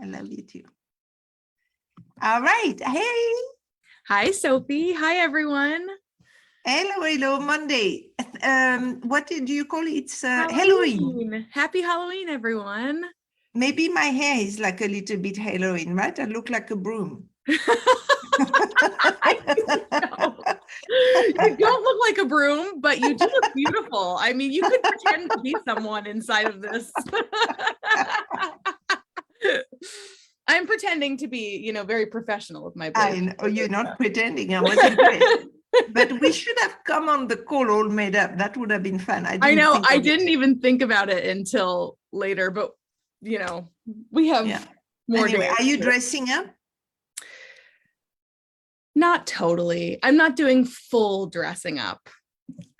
I love you too. All right. Hey. Hi, Sophie. Hi, everyone. Hello, Monday. What did you call it? It's Halloween. Happy Halloween, everyone. Maybe my hair is like a little bit Halloween, right? I look like a broom. I don't. You don't look like a broom, but you do look beautiful. I mean, you could pretend to be someone inside of this. I'm pretending to be, very professional with my braids. I know you're not pretending. I was impressed. But we should have come on the call all made up. That would have been fun. I know. I didn't even think about it until later, but we have more. Anyway, are you dressing up? Not totally. I'm not doing full dressing up.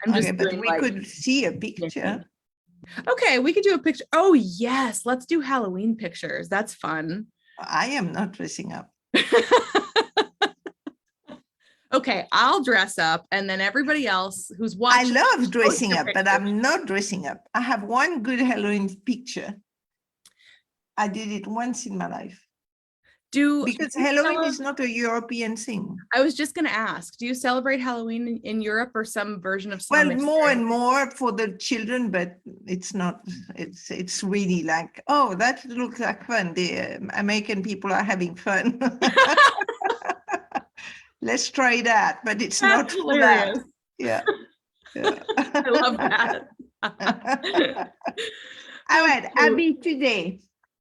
I'm just but we could see a picture. Okay, we could do a picture. Oh, yes. Let's do Halloween pictures. That's fun. I am not dressing up. Okay, I'll dress up, and then everybody else who's watching. I love dressing up, but I'm not dressing up. I have one good Halloween picture. I did it once in my life. Because Halloween is not a European thing. I was just going to ask, do you celebrate Halloween in Europe or some version of? Well, more and more for the children, but it's not. It's really like, oh, that looks like fun. The American people are having fun. Let's try that, but it's not hilarious. Yeah. I love that. All right, Abby, today,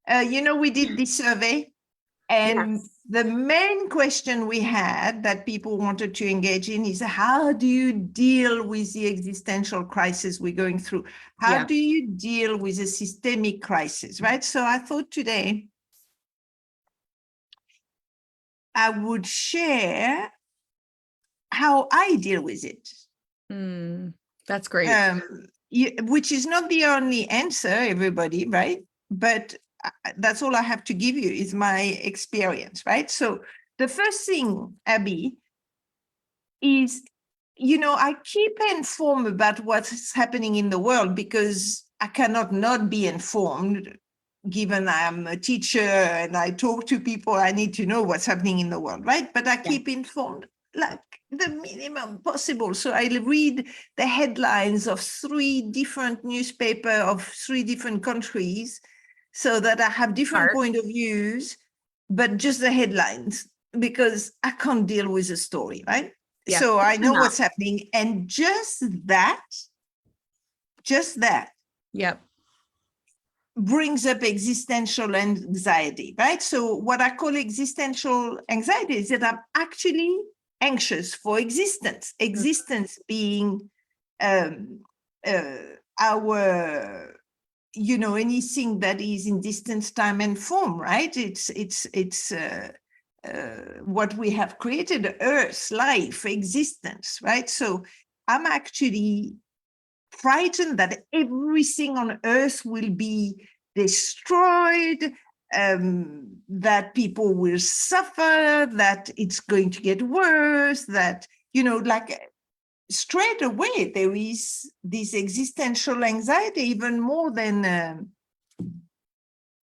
we did this survey, and the main question we had that people wanted to engage in is, how do you deal with the existential crisis we're going through? How do you deal with a systemic crisis, right? So I thought today I would share how I deal with it. That's great. Which is not the only answer, everybody, right? But that's all I have to give you is my experience, right? So the first thing, Abby, is, I keep informed about what's happening in the world because I cannot not be informed, given I'm a teacher and I talk to people. I need to know what's happening in the world, right? But I keep informed like the minimum possible. So I read the headlines of 3 different newspapers of 3 different countries so that I have different point of views, but just the headlines, because I can't deal with the story, right? Yeah, so I know what's happening. And just that brings up existential anxiety, right? So what I call existential anxiety is that I'm actually anxious for existence being our, anything that is in distance, time, and form, right? It's what we have created, Earth, life, existence, right? So I'm actually frightened that everything on Earth will be destroyed, that people will suffer, that it's going to get worse, that, like straight away, there is this existential anxiety, even more than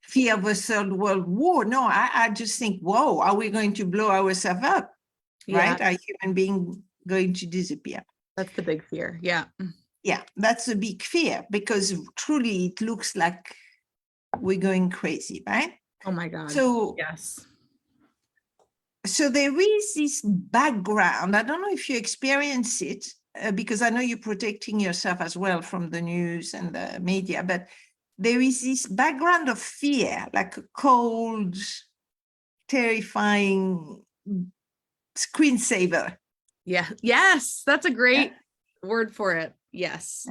fear of a third world war. No, I just think, whoa, are we going to blow ourselves up, right? Are human beings going to disappear? That's the big fear, yeah. Yeah, that's a big fear, because truly it looks like we're going crazy, right? Oh my God. So yes. So there is this background. I don't know if you experience it, because I know you're protecting yourself as well from the news and the media, but there is this background of fear, like a cold, terrifying screensaver. Yeah. Yes, that's a great word for it. Yes.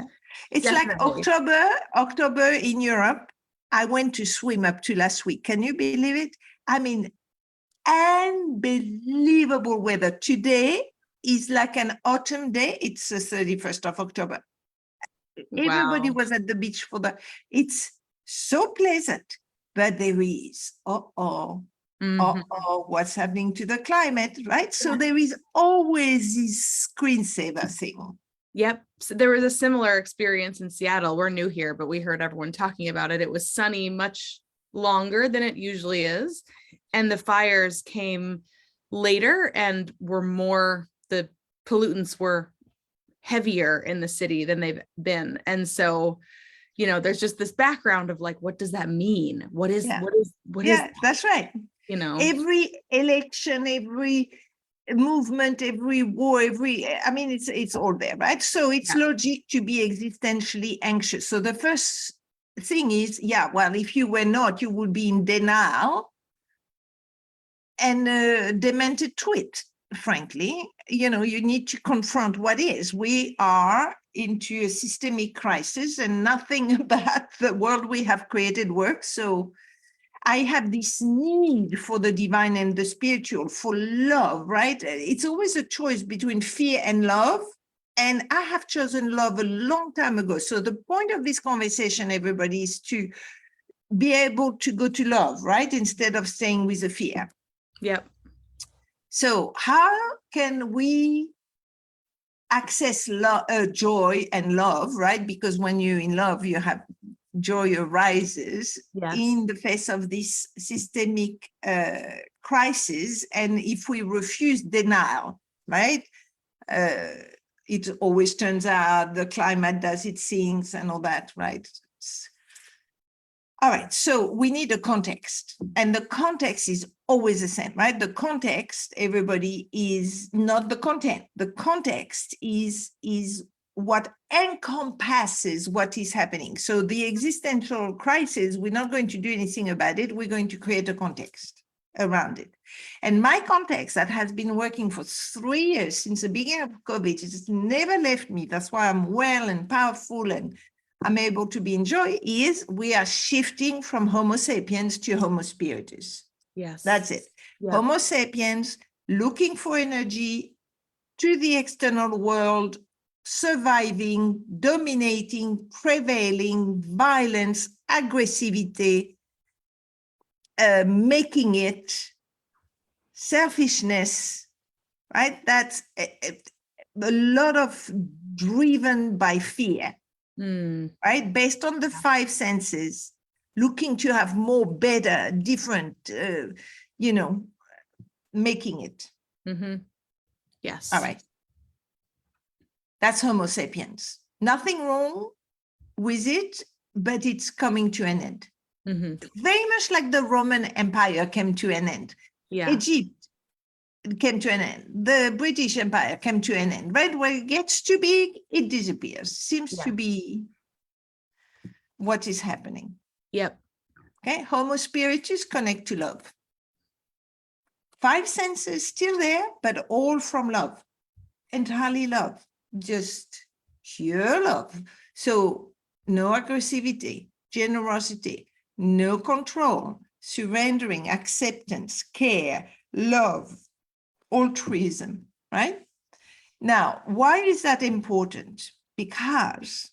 It's definitely. Like October in Europe. I went to swim up to last week. Can you believe it? I mean, unbelievable weather. Today is like an autumn day. It's the 31st of October. Wow. Everybody was at the beach it's so pleasant, but there is, what's happening to the climate, right? So there is always this screensaver thing. Yep. So there was a similar experience in Seattle. We're new here, but we heard everyone talking about it. It was sunny much longer than it usually is. And the fires came later and were more, the pollutants were heavier in the city than they've been. And so, you know, there's just this background of like, what does that mean? What is, that's right. You know, every election, every movement, every war, I mean, it's all there, right? So it's logic to be existentially anxious. So the first thing is, well, if you were not, you would be in denial and demented to it, frankly. You know, you need to confront what is. We are into a systemic crisis and nothing about the world we have created works. So I have this need for the divine and the spiritual, for love, right? It's always a choice between fear and love. And I have chosen love a long time ago. So the point of this conversation, everybody, is to be able to go to love, right? Instead of staying with the fear. Yep. So how can we access joy and love, right? Because when you're in love, you have joy arises in the face of this systemic crisis. And if we refuse denial, right, it always turns out the climate does its things and all that, right? All right, so we need a context, and the context is always the same, right? The context, everybody, is not the content. The context is what encompasses what is happening. So the existential crisis, we're not going to do anything about it. We're going to create a context around it. And my context that has been working for 3 years since the beginning of COVID, it's never left me. That's why I'm well and powerful and I'm able to be in joy, is we are shifting from Homo sapiens to Homo spiritus. Yes. That's it. Yep. Homo sapiens looking for energy to the external world, surviving, dominating, prevailing, violence, aggressivity, making it, selfishness, right? That's a lot of driven by fear. Right? Based on the 5 senses, looking to have more, better, different, you know, making it. Yes. All right. That's Homo sapiens. Nothing wrong with it, but it's coming to an end. Very much like the Roman Empire came to an end. Egypt came to an end. The British Empire came to an end. Right? When it gets too big, it disappears. Seems to be what is happening. Yep. Okay, Homo spiritus connect to love. 5 senses still there, but all from love, entirely love, just pure love. So no aggressivity, generosity, no control, surrendering, acceptance, care, love, altruism, right? Now, why is that important? Because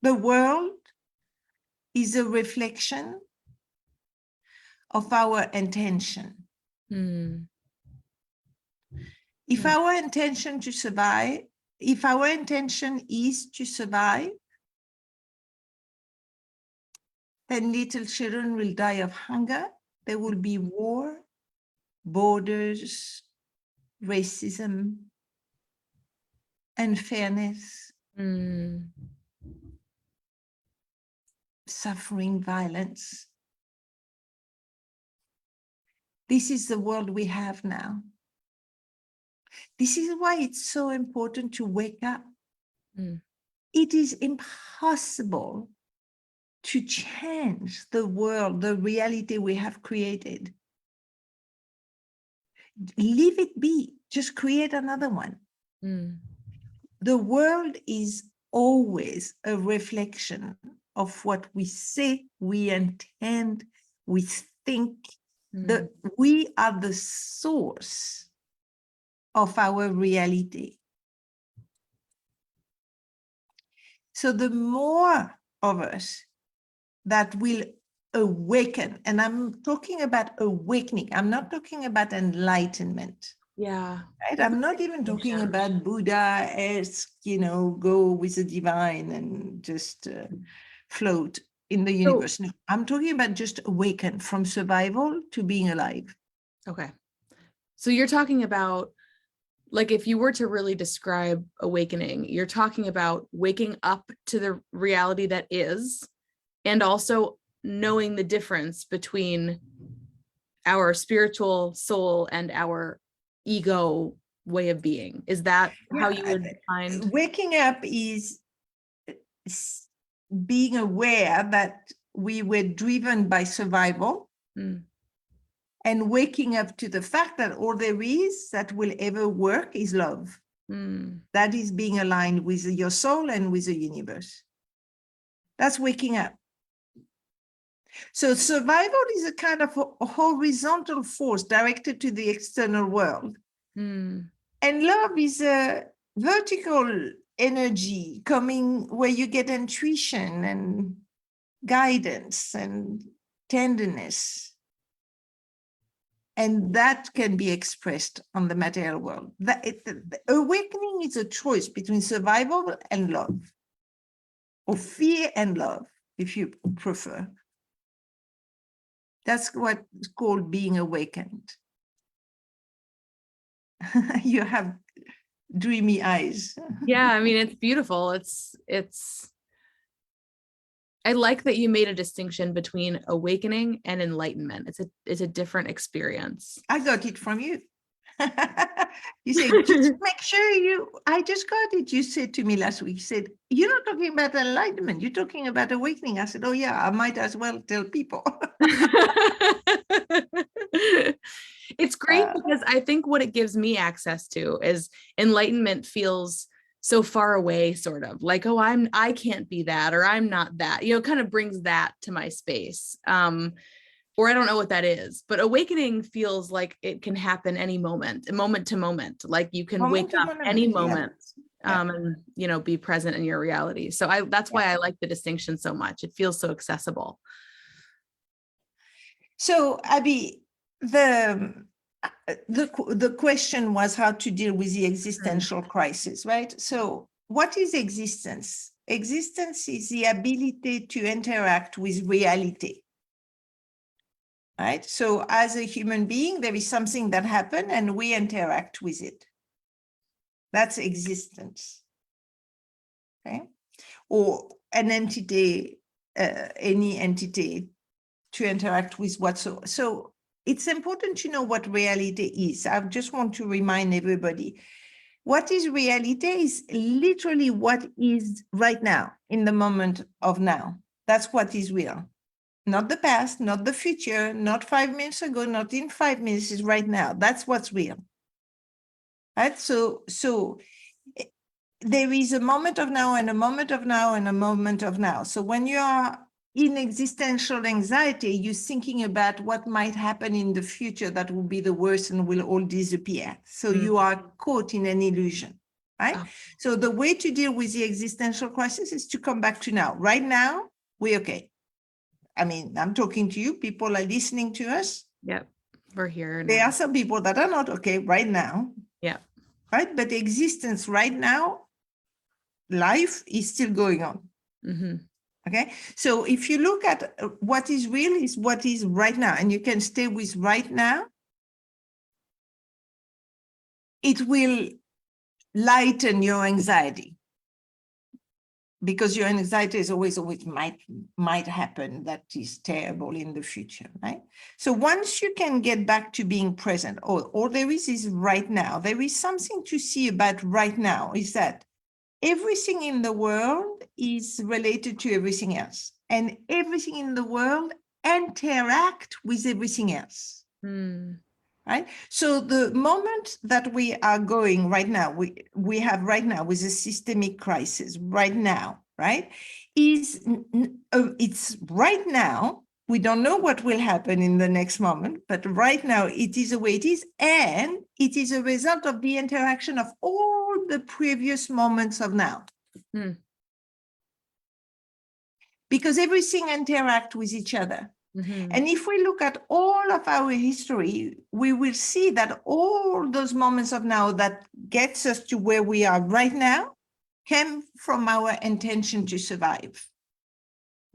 the world is a reflection of our intention. If our intention to survive, if our intention is to survive, then little children will die of hunger. There will be war, borders, racism, unfairness, suffering, violence. This is the world we have now. This is why it's so important to wake up. It is impossible to change the world, the reality we have created. Leave it be, just create another one. The world is always a reflection of what we say, we intend, we think. We are the source of our reality. So the more of us that will awaken, and I'm talking about awakening, I'm not talking about enlightenment. Yeah. right? That's I'm a not great even talking distinction. about Buddha-esque, go with the divine and just float in the So, universe. No, I'm talking about just awaken from survival to being alive. okay. So you're talking about, like, if you were to really describe awakening, you're talking about waking up to the reality that is, and also knowing the difference between our spiritual soul and our ego way of being. Is that how you would find? Waking up is being aware that we were driven by survival, Mm, and waking up to the fact that all there is that will ever work is love. mm, That is being aligned with your soul and with the universe. That's waking up. So survival is a kind of a horizontal force directed to the external world. mm, And love is a vertical energy coming where you get intuition and guidance and tenderness. And that can be expressed on the material world. The awakening is a choice between survival and love, or fear and love, if you prefer. That's what's called being awakened. You have dreamy eyes. yeah, I mean, it's beautiful. I like that you made a distinction between awakening and enlightenment. It's a different experience. I got it from you. You said, just make sure I just got it. You said to me last week, you said, you're not talking about enlightenment, you're talking about awakening. I said, oh yeah, I might as well tell people. It's great because I think what it gives me access to is enlightenment feels so far away, sort of like, oh, I can't be that, or I'm not that, kind of brings that to my space. Or I don't know what that is, but awakening feels like it can happen any moment, moment to moment, like you can wake up any moment, Yeah. and be present in your reality. So that's why I like the distinction so much. It feels so accessible. So Abby, the question was how to deal with the existential crisis, right? So what is existence? Existence is the ability to interact with reality. Right? So as a human being, there is something that happened and we interact with it. That's existence. Okay? Or an entity, any entity to interact with whatsoever. So it's important to know what reality is. I just want to remind everybody, what is reality is literally what is right now, in the moment of now. That's what is real. Not the past, not the future, not 5 minutes ago, not in 5 minutes, is right now. That's what's real. Right? So there is a moment of now and a moment of now and a moment of now. So when you are in existential anxiety, you're thinking about what might happen in the future that will be the worst and will all disappear. So you are caught in an illusion, right? Oh. So the way to deal with the existential crisis is to come back to now. Right now, we're okay. I mean, I'm talking to you, people are listening to us. Yep. We're here now. There are some people that are not okay right now. Yeah. Right. But existence right now, life is still going on. Mm-hmm. Okay. So if you look at what is real is what is right now, and you can stay with right now, it will lighten your anxiety. Because your anxiety is always might happen that is terrible in the future, right? So once you can get back to being present, all there is right now. There is something to see about right now, is that everything in the world is related to everything else, and everything in the world interact with everything else. Right? So the moment that we are going right now, we have right now with a systemic crisis right now, right? It's right now. We don't know what will happen in the next moment, but right now it is the way it is, and it is a result of the interaction of all the previous moments of now. Because everything interact with each other. Mhm. And if we look at all of our history, we will see that all those moments of now that gets us to where we are right now came from our intention to survive.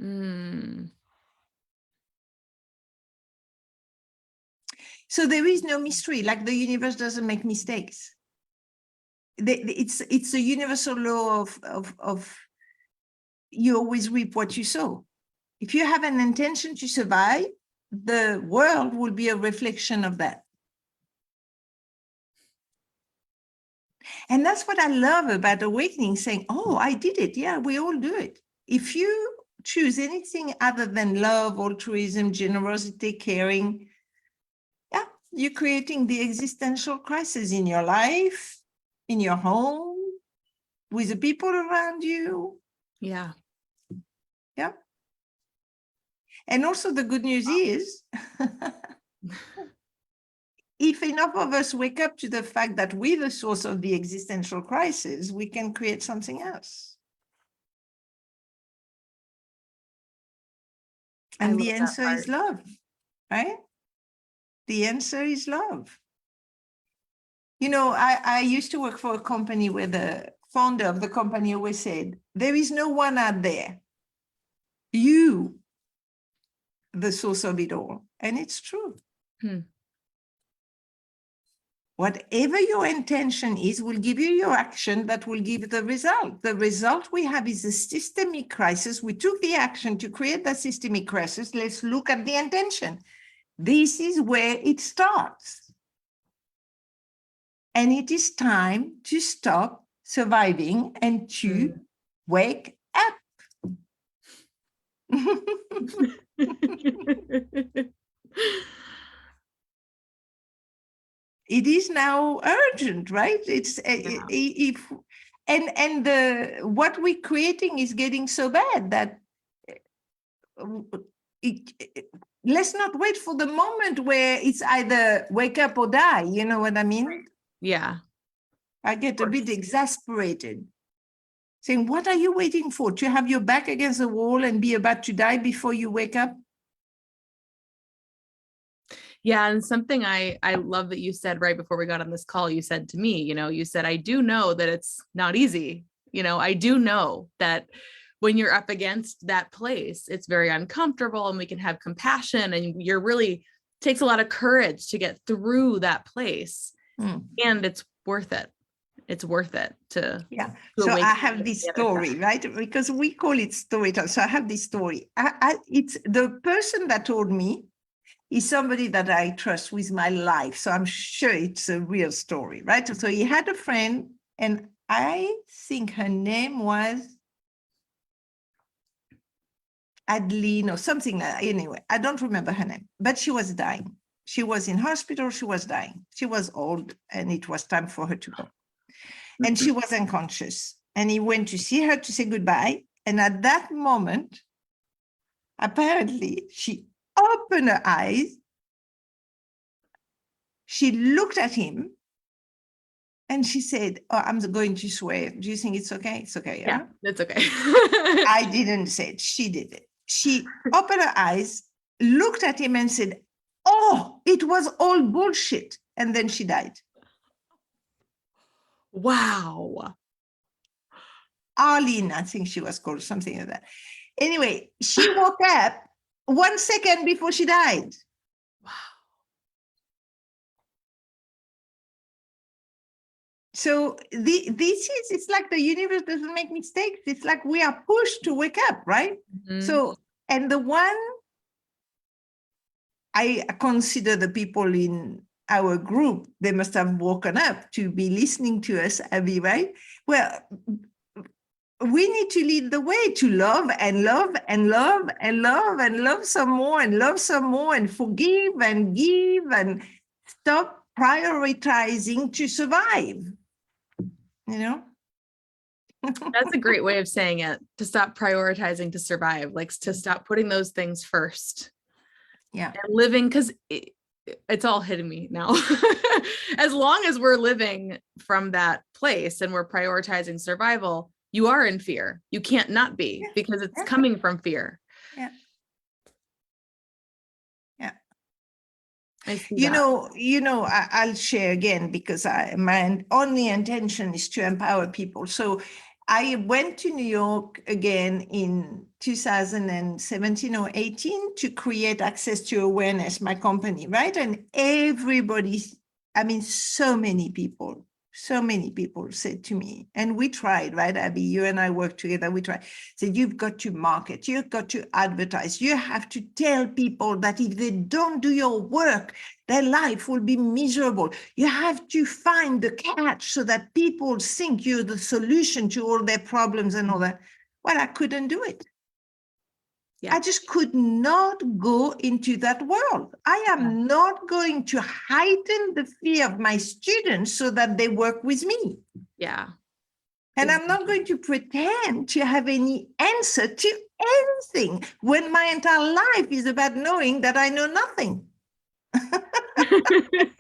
Mm. So there is no mystery, like the universe doesn't make mistakes. It's a universal law of you always reap what you sow. If you have an intention to survive, the world will be a reflection of that. And that's what I love about awakening, saying, oh, I did it. Yeah, we all do it. If you choose anything other than love, altruism, generosity, caring, yeah, you're creating the existential crisis in your life, in your home, with the people around you. Yeah. Yeah. And also the good news is, if enough of us wake up to the fact that we're the source of the existential crisis, we can create something else. I And love the that answer part. is love, right? The answer is love. You know, I used to work for a company where the founder of the company always said, there is no one out there. You, the source of it all. And it's true. Hmm. Whatever your intention is will give you your action that will give the result. The result we have is a systemic crisis. We took the action to create the systemic crisis. Let's look at the intention. This is where it starts. And it is time to stop surviving and to wake up. It is now urgent, right? It's Yeah. if and the what we're creating is getting so bad that let's not wait for the moment where it's either wake up or die. You know what I mean? Yeah. I get a bit exasperated, saying, "What are you waiting for? To have your back against the wall and be about to die before you wake up?" Yeah. And something I love that you said right before we got on this call, you said to me, you said, I do know that it's not easy. I do know that when you're up against that place, it's very uncomfortable and we can have compassion and you're really takes a lot of courage to get through that place. And it's worth it. It's worth it to So awaken I have this story, right? Because we call it storytelling. So I have this story. It's the person that told me is somebody that I trust with my life. So I'm sure it's a real story, right? So he had a friend, and I think her name was Adeline or something like that. Anyway, I don't remember her name, but she was dying. She was in hospital. She was dying. She was old, and it was time for her to go. And she was unconscious. And he went to see her to say goodbye. And at that moment, apparently, she opened her eyes. She looked at him and she said, "Oh, I'm going to swear. Do you think it's okay?" It's okay. Yeah, it's okay. I didn't say it. She did it. She opened her eyes, looked at him and said, "Oh, it was all bullshit." And then she died. Wow. Arlene, I think she was called, something like that. Anyway, she woke up 1 second before she died. Wow. So it's like the universe doesn't make mistakes. It's like we are pushed to wake up, right? Mhm. So, and the one I consider the people in our group, they must have woken up to be listening to us, Abby, right? Well, we need to lead the way to love and love and love and love and love some more and love some more and forgive and give and stop prioritizing to survive, you know? That's a great way of saying it, to stop prioritizing to survive, like to stop putting those things first. Yeah. And living, because it's all hitting me now. As long as we're living from that place and we're prioritizing survival, you are in fear. You can't not be, because it's coming from fear. Yeah. I see that. I'll share again because my only intention is to empower people. So I went to New York again in 2017 or 18 to create Access to Awareness, my company, right? And so many people said to me, and we tried, right, Abby, you and I worked together, we tried, said, you've got to market, you've got to advertise, you have to tell people that if they don't do your work, their life will be miserable. You have to find the catch so that people think you're the solution to all their problems and all that. Well, I couldn't do it. Yeah. I just could not go into that world. I am not going to heighten the fear of my students so that they work with me. Yeah. And I'm not going to pretend to have any answer to anything when my entire life is about knowing that I know nothing.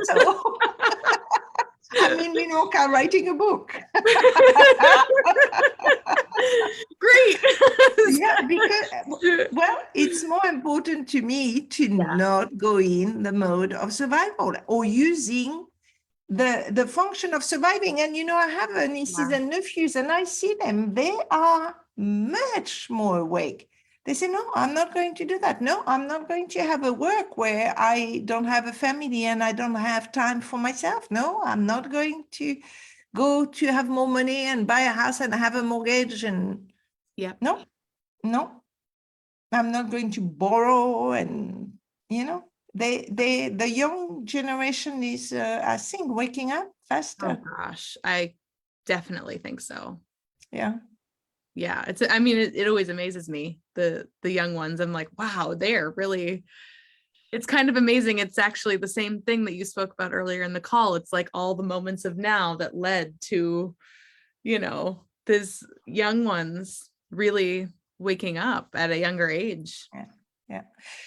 So I'm in Minorca writing a book. Great. Yeah, because, well, it's more important to me to not go in the mode of survival or using the function of surviving. And, I have nieces and nephews and I see them, they are much more awake. They say, no, I'm not going to do that. No, I'm not going to have a work where I don't have a family and I don't have time for myself. No, I'm not going to go to have more money and buy a house and have a mortgage. And no, I'm not going to borrow. And, the young generation is, I think, waking up faster. Oh gosh, I definitely think so. Yeah. Yeah, it always amazes me, the young ones. I'm like, wow, they're really, it's kind of amazing. It's actually the same thing that you spoke about earlier in the call. It's like all the moments of now that led to, these young ones really waking up at a younger age. Yeah.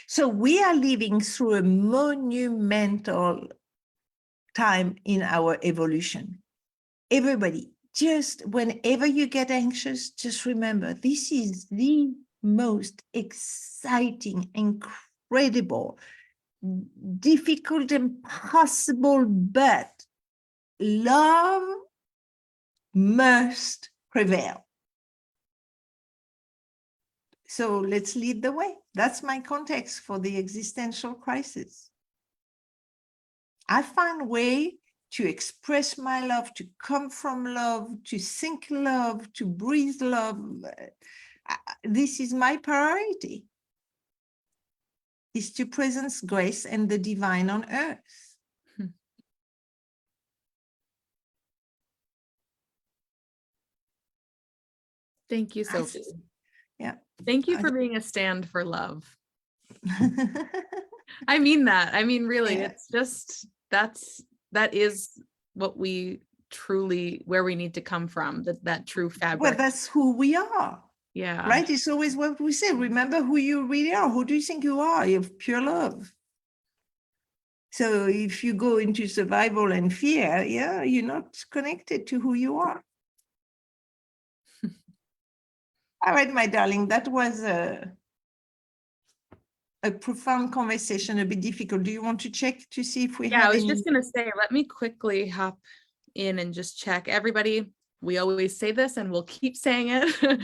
So we are living through a monumental time in our evolution. Everybody, just whenever you get anxious, just remember, this is the most exciting, incredible, difficult, impossible, but love must prevail. So let's lead the way. That's my context for the existential crisis. I find a way to express my love, to come from love, to think love, to breathe love. This is my priority, is to presence grace and the divine on earth. Thank you, Sophie. Yeah. Thank you for being a stand for love. I mean that. I mean, really, it's just, that is what we truly, where we need to come from, that true fabric. Well, that's who we are. Yeah. Right? It's always what we say. Remember who you really are. Who do you think you are? You're pure love. So if you go into survival and fear, you're not connected to who you are. All right, my darling, that was a profound conversation, a bit difficult. Do you want to check to see if we have I was any? just going to say, let me quickly hop in and just check. Everybody, we always say this and we'll keep saying it.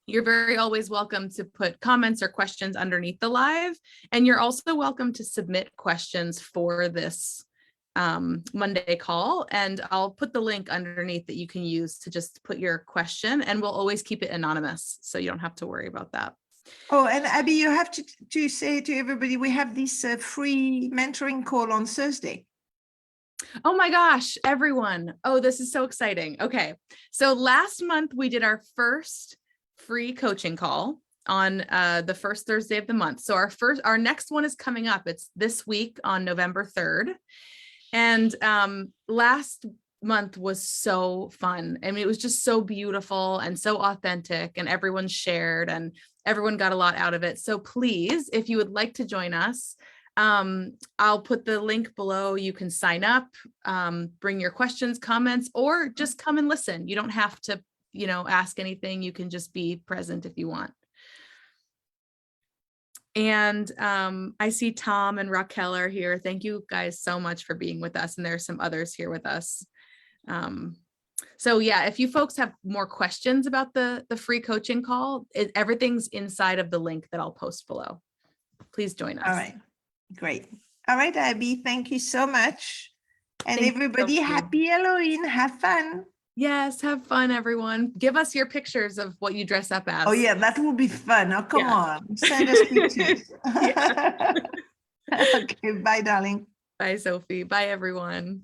You're very always welcome to put comments or questions underneath the live. And you're also welcome to submit questions for this Monday call. And I'll put the link underneath that you can use to just put your question, and we'll always keep it anonymous. So you don't have to worry about that. Oh, and Abby, you have to say to everybody, we have this free mentoring call on Thursday. Oh my gosh, everyone. Oh, this is so exciting. Okay. So last month we did our first free coaching call on the first Thursday of the month. So our next one is coming up. It's this week on November 3rd. And last month was so fun. I mean, it was just so beautiful and so authentic, and everyone shared and everyone got a lot out of it. So please, if you would like to join us, I'll put the link below. You can sign up, bring your questions, comments, or just come and listen. You don't have to, ask anything. You can just be present if you want. And I see Tom and Raquel are here. Thank you guys so much for being with us. And there's some others here with us. So yeah, if you folks have more questions about the free coaching call, everything's inside of the link that I'll post below. Please join us. All right, great. All right, Abby, thank you so much. And Thank you, everybody, Sophie. happy Halloween. Have fun. Yes, have fun, everyone. Give us your pictures of what you dress up as. Oh yeah, that will be fun. Oh, come Yeah. on. Send us pictures. Yeah. Okay, bye, darling. Bye, Sophie. Bye, everyone.